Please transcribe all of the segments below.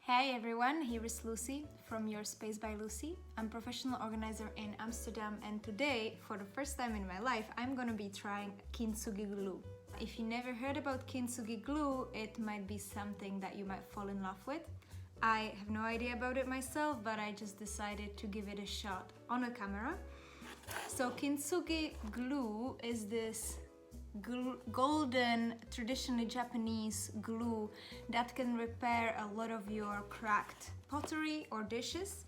Hey everyone, here is Lucy from Your Space by Lucy. I'm a professional organizer in Amsterdam, and today, for the first time in my life, I'm gonna be trying KINTSUGI glue. If you never heard about KINTSUGI glue, it might be something that you might fall in love with. I have no idea about it myself, but I just decided to give it a shot on a camera. So KINTSUGI glue is this golden, traditionally Japanese glue that can repair a lot of your cracked pottery or dishes.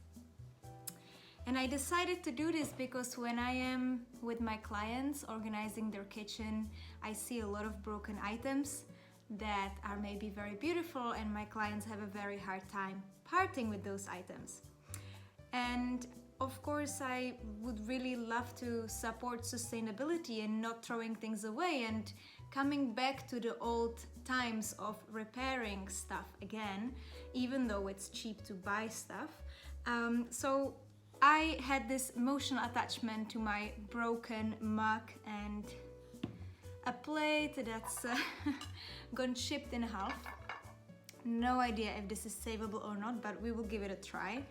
And I decided to do this because when I am with my clients organizing their kitchen, I see a lot of broken items that are maybe very beautiful, and my clients have a very hard time parting with those items. And of course, I would really love to support sustainability and not throwing things away and coming back to the old times of repairing stuff again, even though it's cheap to buy stuff. So I had this emotional attachment to my broken mug and a plate that's gone chipped in half. No idea if this is savable or not, but we will give it a try.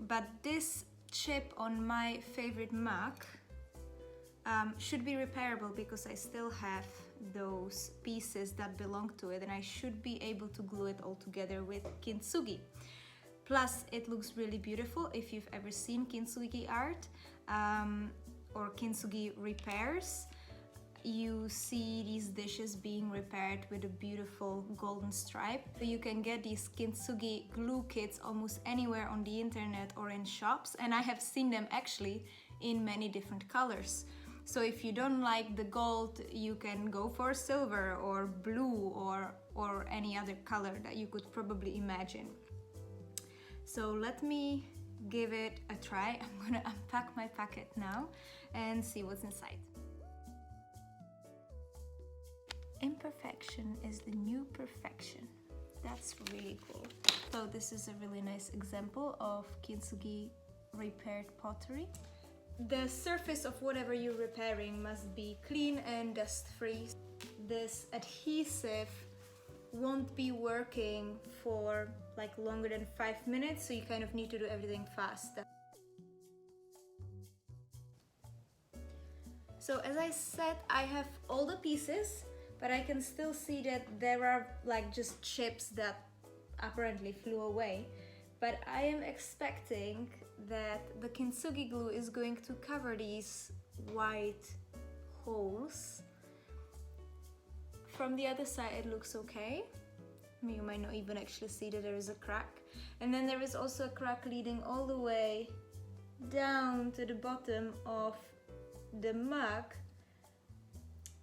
But this chip on my favorite mug should be repairable because I still have those pieces that belong to it, and I should be able to glue it all together with kintsugi. Plus, it looks really beautiful. If you've ever seen kintsugi art or kintsugi repairs, you see these dishes being repaired with a beautiful golden stripe. You can get these KINTSUGI glue kits almost anywhere on the internet or in shops, and I have seen them actually in many different colors. So if you don't like the gold, you can go for silver or blue or any other color that you could probably imagine. So let me give it a try. I'm gonna unpack my packet now and see what's inside. Imperfection is the new perfection. That's really cool. So this is a really nice example of kintsugi repaired pottery. The surface of whatever you're repairing must be clean and dust-free. This adhesive won't be working for like longer than 5 minutes, so you kind of need to do everything fast. So as I said, I have all the pieces, but I can still see that there are like just chips that apparently flew away. But I am expecting that the KINTSUGI glue is going to cover these white holes. From the other side it looks okay. You might not even actually see that there is a crack. And then there is also a crack leading all the way down to the bottom of the mug.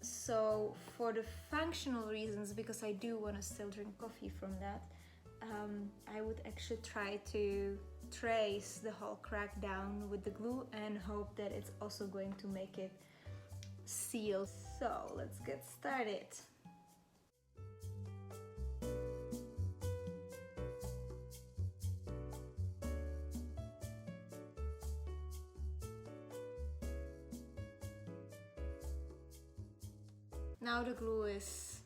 So for the functional reasons, because I do want to still drink coffee from that, I would actually try to trace the whole crack down with the glue and hope that it's also going to make it seal. So let's get started. Now the glue is,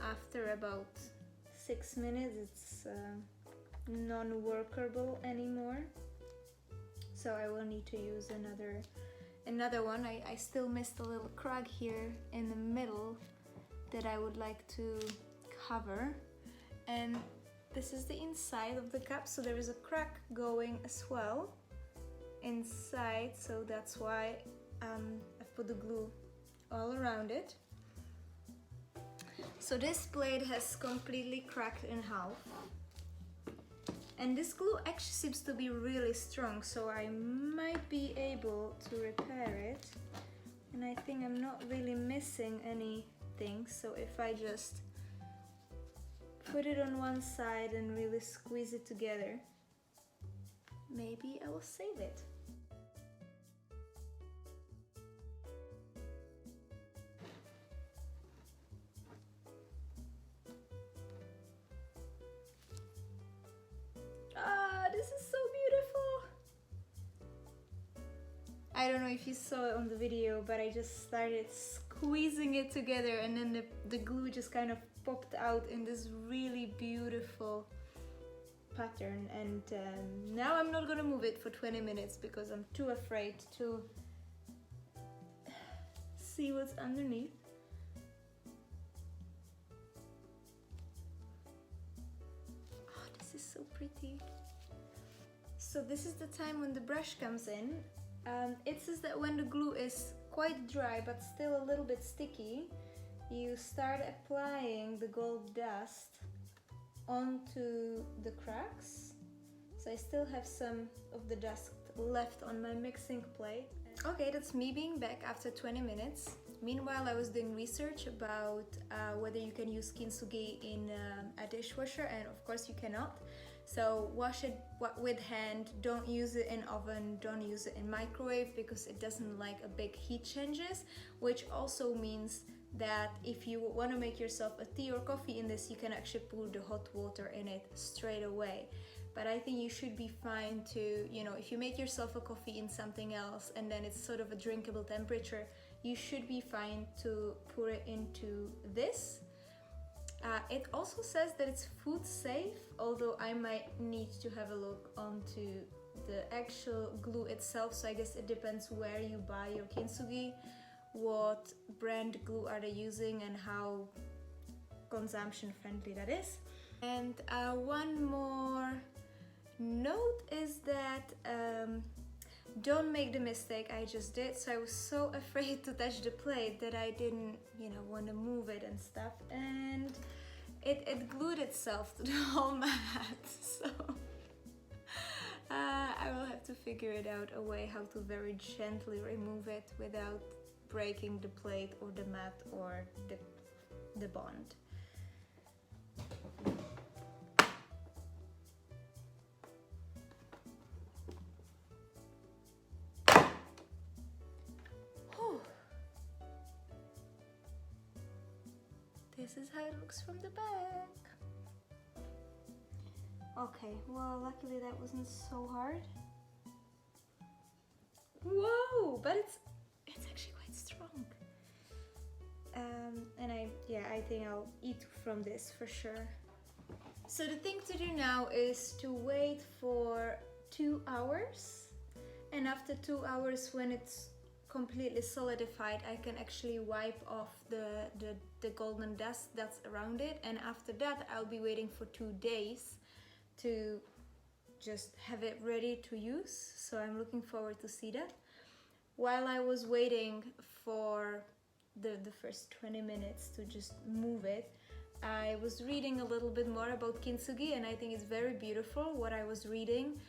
after about 6 minutes, it's non-workable anymore. So I will need to use another one. I still missed a little crack here in the middle that I would like to cover. And this is the inside of the cup, so there is a crack going as well inside, so that's why I've put the glue all around it. So this plate has completely cracked in half, and this glue actually seems to be really strong, so I might be able to repair it. And I think I'm not really missing anything, so if I just put it on one side and really squeeze it together, maybe I will save it. This is so beautiful. I don't know if you saw it on the video, but I just started squeezing it together, and then the glue just kind of popped out in this really beautiful pattern, and now I'm not gonna move it for 20 minutes because I'm too afraid to see what's underneath. Oh, this is so pretty. So this is the time when the brush comes in. It says that when the glue is quite dry but still a little bit sticky, you start applying the gold dust onto the cracks. So I still have some of the dust left on my mixing plate. Okay, that's me being back after 20 minutes. Meanwhile, I was doing research about whether you can use kintsugi in a dishwasher, and of course you cannot. So wash it with hand, don't use it in oven, don't use it in microwave because it doesn't like a big heat changes, which also means that if you want to make yourself a tea or coffee in this, you can actually put the hot water in it straight away. But I think you should be fine to, you know, if you make yourself a coffee in something else and then it's sort of a drinkable temperature, you should be fine to put it into this. It also says that it's food safe, although I might need to have a look onto the actual glue itself, so I guess it depends where you buy your kintsugi, what brand glue are they using and how consumption friendly that is. And one more note is that don't make the mistake I just did. So I was so afraid to touch the plate that I didn't, you know, want to move it and stuff, and it glued itself to the whole mat. So I will have to figure it out a way how to very gently remove it without breaking the plate or the mat or the bond. This is how it looks from the back. Okay, well, luckily that wasn't so hard. Whoa, but it's actually quite strong. And I think I'll eat from this for sure. So the thing to do now is to wait for 2 hours, and after 2 hours, when it's completely solidified, I can actually wipe off the golden dust that's around it, and after that I'll be waiting for 2 days to just have it ready to use. So I'm looking forward to see that. While I was waiting for the first 20 minutes to just move it, I was reading a little bit more about kintsugi, and I think it's very beautiful what I was reading.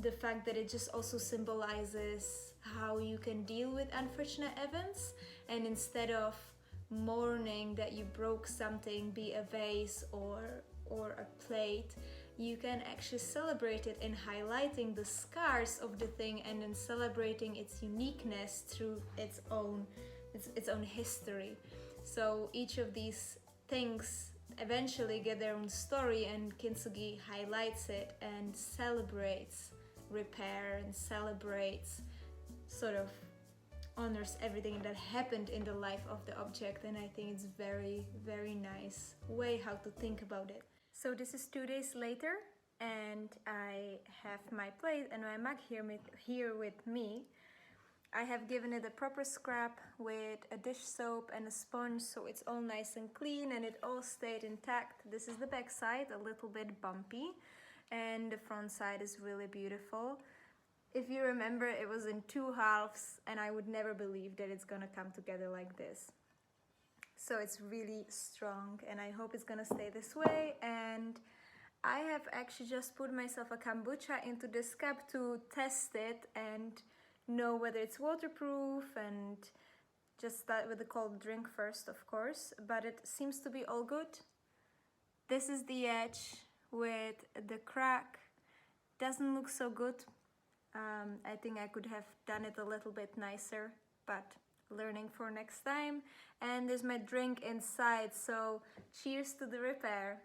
The fact that it just also symbolizes how you can deal with unfortunate events, and instead of mourning that you broke something, be a vase or a plate, you can actually celebrate it in highlighting the scars of the thing and then celebrating its uniqueness through its own history. So each of these things eventually get their own story, and kintsugi highlights it and celebrates repair and celebrates, sort of honors everything that happened in the life of the object, and I think it's very, very nice way how to think about it. So this is 2 days later, and I have my plate and my mug here with me. I have given it a proper scrub with a dish soap and a sponge, so it's all nice and clean and it all stayed intact. This is the back side, a little bit bumpy, and the front side is really beautiful. If you remember, it was in 2 halves, and I would never believe that it's gonna come together like this. So it's really strong, and I hope it's gonna stay this way. And I have actually just put myself a kombucha into this cup to test it and know whether it's waterproof, and just start with the cold drink first, of course, but it seems to be all good. This is the edge with the crack. Doesn't look so good. I think I could have done it a little bit nicer, but learning for next time. And there's my drink inside, so cheers to the repair.